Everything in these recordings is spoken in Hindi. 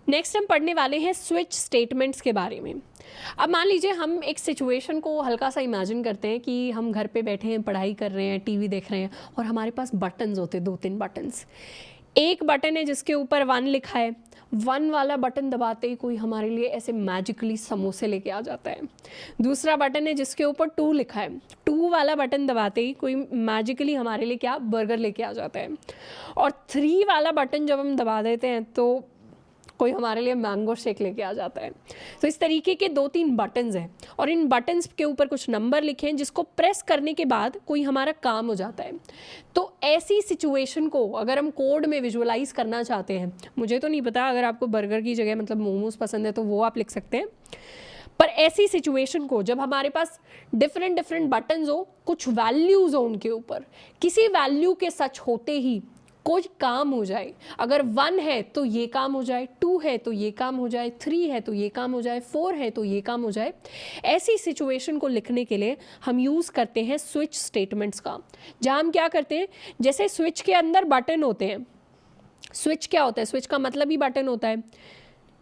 नेक्स्ट हम पढ़ने वाले हैं स्विच स्टेटमेंट्स के बारे में। अब मान लीजिए हम एक सिचुएशन को हल्का सा इमेजिन करते हैं कि हम घर पे बैठे हैं, पढ़ाई कर रहे हैं, टीवी देख रहे हैं और हमारे पास बटन्स होते हैं, 2-3 बटन्स। एक बटन है जिसके ऊपर 1 लिखा है, 1 वाला बटन दबाते ही कोई हमारे लिए ऐसे मैजिकली समोसे लेके आ जाता है। दूसरा बटन है जिसके ऊपर 2 लिखा है, 2 वाला बटन दबाते ही कोई मैजिकली हमारे लिए क्या, बर्गर लेके आ जाता है। और 3 वाला बटन जब हम दबा देते हैं तो कोई हमारे लिए मैंगो शेक लेके आ जाता है। तो इस तरीके के 2-3 बटन्स हैं और इन बटन्स के ऊपर कुछ नंबर लिखे हैं जिसको प्रेस करने के बाद कोई हमारा काम हो जाता है। तो ऐसी सिचुएशन को अगर हम कोड में विजुअलाइज करना चाहते हैं, मुझे तो नहीं पता, अगर आपको बर्गर की जगह मतलब मोमोज पसंद है तो वो आप लिख सकते हैं, पर ऐसी सिचुएशन को जब हमारे पास डिफरेंट बटन्स हो, कुछ वैल्यूज हो उनके ऊपर, किसी वैल्यू के सच होते ही कोई काम हो जाए। अगर 1 है तो ये काम हो जाए, 2 है तो ये काम हो जाए, 3 है तो ये काम हो जाए, 4 है तो ये काम हो जाए। ऐसी सिचुएशन को लिखने के लिए हम यूज़ करते हैं स्विच स्टेटमेंट्स का, जहाँ हम क्या करते हैं, जैसे स्विच के अंदर बटन होते हैं। स्विच क्या होता है? स्विच का मतलब ही बटन होता है।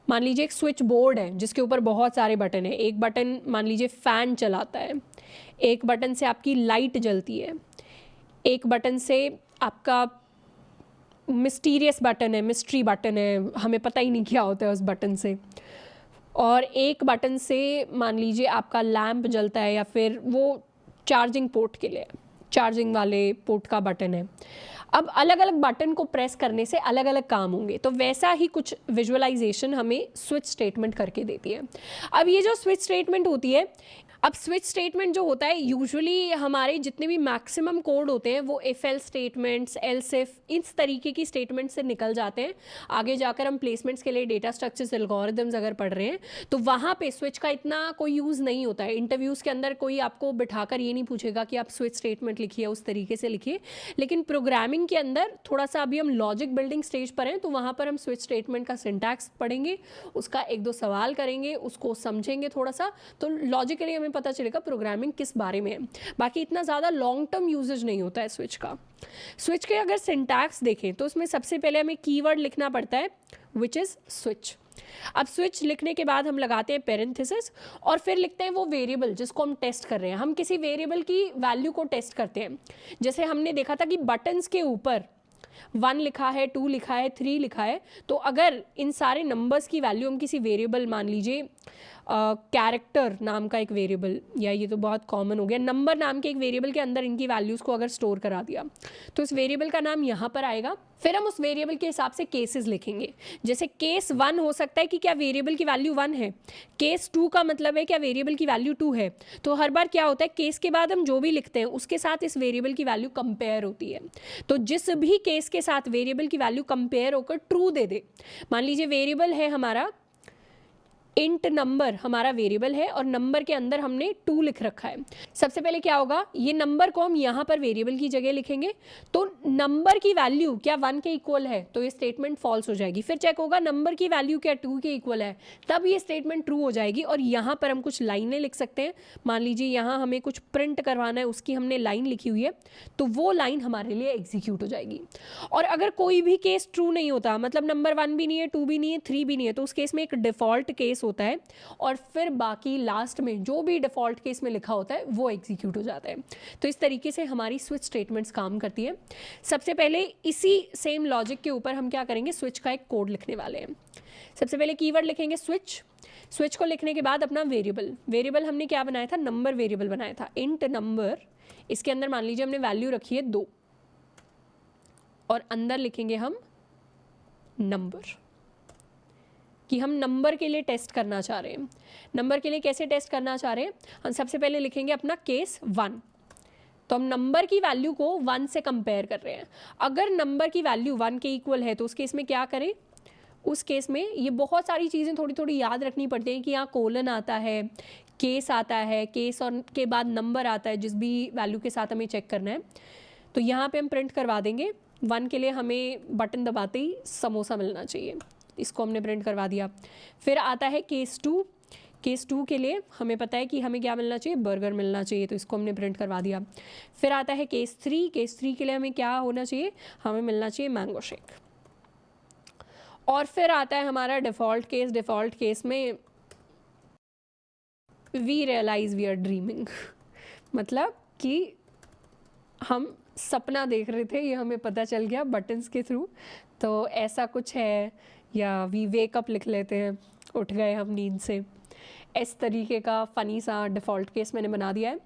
मान लीजिए एक स्विच बोर्ड है जिसके ऊपर बहुत सारे बटन है। एक बटन मान लीजिए फ़ैन चलाता है, एक बटन से आपकी लाइट जलती है, एक बटन से आपका मिस्टीरियस बटन है, मिस्ट्री बटन है, हमें पता ही नहीं क्या होता है उस बटन से, और एक बटन से मान लीजिए आपका लैंप जलता है या फिर वो चार्जिंग पोर्ट के लिए चार्जिंग वाले पोर्ट का बटन है। अब अलग अलग बटन को प्रेस करने से अलग अलग काम होंगे, तो वैसा ही कुछ विजुअलाइजेशन हमें स्विच स्टेटमेंट करके देती है। अब ये जो स्विच स्टेटमेंट होती है, अब स्विच स्टेटमेंट जो होता है, यूजुअली हमारे जितने भी मैक्सिमम कोड होते हैं वो if else statements, else if, इस तरीके की स्टेटमेंट से निकल जाते हैं। आगे जाकर हम प्लेसमेंट्स के लिए डेटा स्ट्रक्चर्स, एल्गोरिदम्स अगर पढ़ रहे हैं तो वहाँ पे स्विच का इतना कोई यूज़ नहीं होता है। इंटरव्यूज़ के अंदर कोई आपको बिठाकर ये नहीं पूछेगा कि आप स्विच स्टेटमेंट लिखिए, उस तरीके से लिखिए। लेकिन प्रोग्रामिंग के अंदर थोड़ा सा अभी हम लॉजिक बिल्डिंग स्टेज पर हैं, तो वहाँ पर हम स्विच स्टेटमेंट का सिंटैक्स पढ़ेंगे, उसका 1-2 सवाल करेंगे, उसको समझेंगे थोड़ा सा, तो लॉजिकली हमें पता चलेगा प्रोग्रामिंग किस बारे में है। बाकी इतना ज़्यादा लॉन्ग टर्म यूजेज नहीं होता है स्विच का। स्विच के अगर सिंटैक्स देखें तो उसमें सबसे पहले हमें कीवर्ड लिखना पड़ता है विच इज़ स्विच। अब स्विच लिखने के बाद हम लगाते हैं पेरेंथेसिस और फिर लिखते हैं वो वेरिएबल जिसको हम टेस्ट कर रहे हैं। हम किसी वेरिएबल की वैल्यू को टेस्ट करते हैं। जैसे हमने देखा था कि बटन्स के ऊपर 1 लिखा है, 2 लिखा है, 3 लिखा है, तो अगर इन सारे नंबर्स की वैल्यू हम किसी वेरिएबल, मान लीजिए कैरेक्टर नाम का एक वेरिएबल, या ये तो बहुत कॉमन हो गया, नंबर नाम के एक वेरिएबल के अंदर इनकी वैल्यूज़ को अगर स्टोर करा दिया तो इस वेरिएबल का नाम यहाँ पर आएगा। फिर हम उस वेरिएबल के हिसाब से केसेस लिखेंगे। जैसे केस 1 हो सकता है कि क्या वेरिएबल की वैल्यू 1 है, केस 2 का मतलब है क्या वेरिएबल की वैल्यू 2 है। तो हर बार क्या होता है, केस के बाद हम जो भी लिखते हैं उसके साथ इस वेरिएबल की वैल्यू कंपेयर होती है। तो जिस भी केस के साथ वेरिएबल की वैल्यू कंपेयर होकर ट्रू दे दे, मान लीजिए वेरिएबल है हमारा इंट नंबर, हमारा वेरिएबल है और नंबर के अंदर हमने 2 लिख रखा है। सबसे पहले क्या होगा, ये नंबर को हम यहाँ पर वेरिएबल की जगह लिखेंगे, तो नंबर की वैल्यू क्या 1 के इक्वल है, तो ये स्टेटमेंट फॉल्स हो जाएगी। फिर चेक होगा नंबर की वैल्यू क्या 2 के इक्वल है, तब ये स्टेटमेंट ट्रू हो जाएगी। और यहाँ पर हम कुछ लाइनें लिख सकते हैं। मान लीजिए यहाँ हमें कुछ प्रिंट करवाना है, उसकी हमने लाइन लिखी हुई है, तो वो लाइन हमारे लिए एग्जीक्यूट हो जाएगी। और अगर कोई भी केस ट्रू नहीं होता, मतलब नंबर 1 भी नहीं है, 2 भी नहीं है, 3 भी नहीं है, तो उस केस में एक डिफ़ॉल्ट केस होता है और फिर बाकी लास्ट में जो भी डिफ़ॉल्ट केस में लिखा होता है वो एग्जीक्यूट हो जाता है। तो इस तरीके से हमारी स्विच स्टेटमेंट्स काम करती है। सबसे पहले इसी सेम लॉजिक के ऊपर हम क्या करेंगे, स्विच का एक कोड लिखने वाले हैं। सबसे पहले कीवर्ड लिखेंगे स्विच। स्विच को लिखने के बाद अपना वेरिएबल हमने क्या बनाया था, नंबर वेरिएबल बनाया था, इंट नंबर। इसके अंदर मान लीजिए हमने वैल्यू रखी है 2 और अंदर लिखेंगे हम नंबर, कि हम नंबर के लिए टेस्ट करना चाह रहे हैं। नंबर के लिए कैसे टेस्ट करना चाह रहे हैं, हम सबसे पहले लिखेंगे अपना केस 1, तो हम नंबर की वैल्यू को 1 से कंपेयर कर रहे हैं। अगर नंबर की वैल्यू 1 के इक्वल है तो उस केस में क्या करें, उस केस में ये बहुत सारी चीज़ें थोड़ी थोड़ी याद रखनी पड़ती हैं कि यहाँ कोलन आता है, केस आता है, केस और के बाद नंबर आता है जिस भी वैल्यू के साथ हमें चेक करना है। तो यहाँ पे हम प्रिंट करवा देंगे 1 के लिए हमें बटन दबाते ही समोसा मिलना चाहिए, इसको हमने प्रिंट करवा दिया। फिर आता है केस 2, केस 2 के लिए हमें पता है कि हमें क्या मिलना चाहिए, बर्गर मिलना चाहिए, तो इसको हमने प्रिंट करवा दिया। फिर आता है केस 3, केस 3 के लिए हमें क्या होना चाहिए, हमें मिलना चाहिए मैंगो शेक। और फिर आता है हमारा डिफ़ॉल्ट केस। डिफ़ॉल्ट केस में we realise we are dreaming, मतलब कि हम सपना देख रहे थे, ये हमें पता चल गया बटन्स के थ्रू। तो ऐसा कुछ है, या वी वेकअप लिख लेते हैं, उठ गए हम नींद से। इस तरीके का फ़नी सा डिफ़ॉल्ट केस मैंने बना दिया है।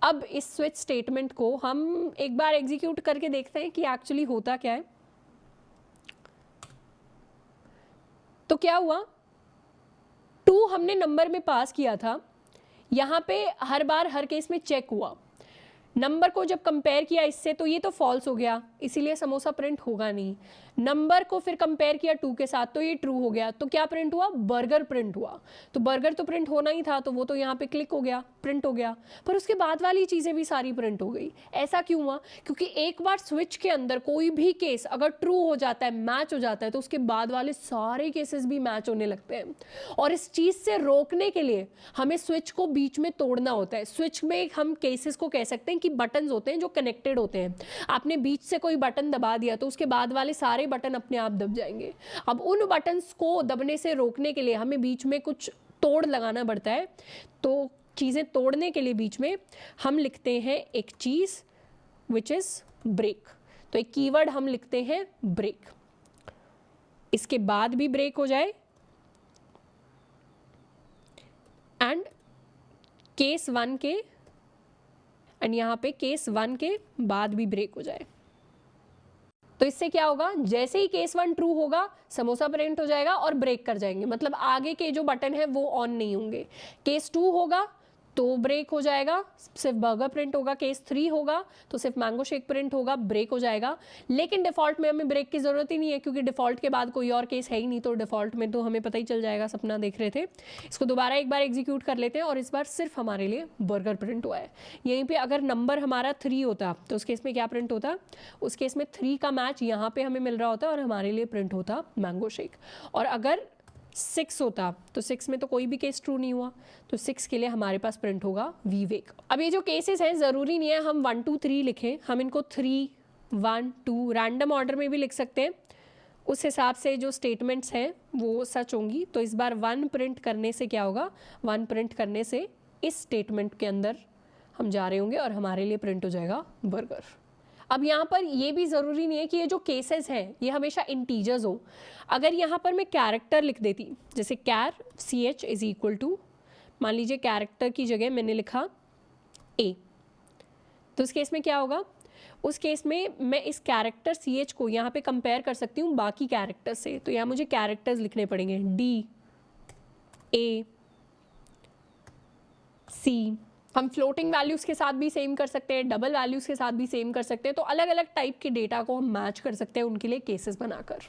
अब इस स्विच स्टेटमेंट को हम एक बार एग्जीक्यूट करके देखते हैं कि एक्चुअली होता क्या है। तो क्या हुआ, 2 हमने नंबर में पास किया था, यहाँ पे हर बार हर केस में चेक हुआ। नंबर को जब कंपेयर किया इससे तो ये तो फॉल्स हो गया, इसीलिए समोसा प्रिंट होगा नहीं। नंबर को फिर कंपेयर किया 2 के साथ तो ये ट्रू हो गया, तो क्या प्रिंट हुआ, बर्गर प्रिंट हुआ। तो बर्गर तो प्रिंट होना ही था, तो वो तो यहाँ पे क्लिक हो गया, प्रिंट हो गया। पर उसके बाद वाली चीज़ें भी सारी प्रिंट हो गई। ऐसा क्यों हुआ, क्योंकि एक बार स्विच के अंदर कोई भी केस अगर ट्रू हो जाता है, मैच हो जाता है, तो उसके बाद वाले सारे केसेस भी मैच होने लगते हैं। और इस चीज़ से रोकने के लिए हमें स्विच को बीच में तोड़ना होता है। स्विच में हम केसेस को कह सकते हैं कि बटन्स होते हैं जो कनेक्टेड होते हैं। आपने बीच से कोई बटन दबा दिया तो उसके बाद वाले सारे बटन अपने आप दब जाएंगे। अब उन बटन्स को दबने से रोकने के लिए हमें बीच में कुछ तोड़ लगाना पड़ता है। तो चीज़ें तोड़ने के लिए बीच में हम लिखते हैं एक चीज़ विच इज़ ब्रेक। तो एक कीवर्ड हम लिखते हैं ब्रेक, इसके बाद भी ब्रेक हो जाए एंड केस 1 के एंड यहाँ पे केस 1 के बाद भी ब्रेक हो जाए। तो इससे क्या होगा, जैसे ही केस 1 ट्रू होगा समोसा प्रिंट हो जाएगा और ब्रेक कर जाएंगे, मतलब आगे के जो बटन है वो ऑन नहीं होंगे। केस 2 होगा तो ब्रेक हो जाएगा, सिर्फ बर्गर प्रिंट होगा। केस 3 होगा तो सिर्फ मैंगो शेक प्रिंट होगा, ब्रेक हो जाएगा। लेकिन डिफ़ॉल्ट में हमें ब्रेक की ज़रूरत ही नहीं है, क्योंकि डिफ़ॉल्ट के बाद कोई और केस है ही नहीं। तो डिफ़ॉल्ट में तो हमें पता ही चल जाएगा, सपना देख रहे थे। इसको दोबारा एक बार एग्जीक्यूट कर लेते हैं और इस बार सिर्फ हमारे लिए बर्गर प्रिंट हुआ है। यहीं पर अगर नंबर हमारा 3 होता तो उस केस में क्या प्रिंट होता, उस केस में 3 का मैच यहाँ पर हमें मिल रहा होता और हमारे लिए प्रिंट होता मैंगो शेक। और अगर 6 होता तो 6 में तो कोई भी केस ट्रू नहीं हुआ, तो 6 के लिए हमारे पास प्रिंट होगा वी वेक। अब ये जो केसेस हैं ज़रूरी नहीं है हम 1 2 3 लिखें, हम इनको 3 1 2 रैंडम ऑर्डर में भी लिख सकते हैं। उस हिसाब से जो स्टेटमेंट्स हैं वो सच होंगी। तो इस बार 1 प्रिंट करने से क्या होगा, 1 प्रिंट करने से इस स्टेटमेंट के अंदर हम जा रहे होंगे और हमारे लिए प्रिंट हो जाएगा बर्गर। अब यहाँ पर ये भी ज़रूरी नहीं है कि ये जो केसेस हैं ये हमेशा इंटीजर्स हो। अगर यहाँ पर मैं कैरेक्टर लिख देती, जैसे कैर CH इज इक्वल टू, मान लीजिए कैरेक्टर की जगह मैंने लिखा A, तो उस केस में क्या होगा, उस केस में मैं इस कैरेक्टर CH को यहाँ पे कंपेयर कर सकती हूँ बाकी कैरेक्टर से। तो यहाँ मुझे कैरेक्टर्स लिखने पड़ेंगे D A C। हम फ्लोटिंग वैल्यूज़ के साथ भी सेम कर सकते हैं, डबल वैल्यूज़ के साथ भी सेम कर सकते हैं। तो अलग अलग टाइप के डेटा को हम मैच कर सकते हैं उनके लिए केसेस बनाकर।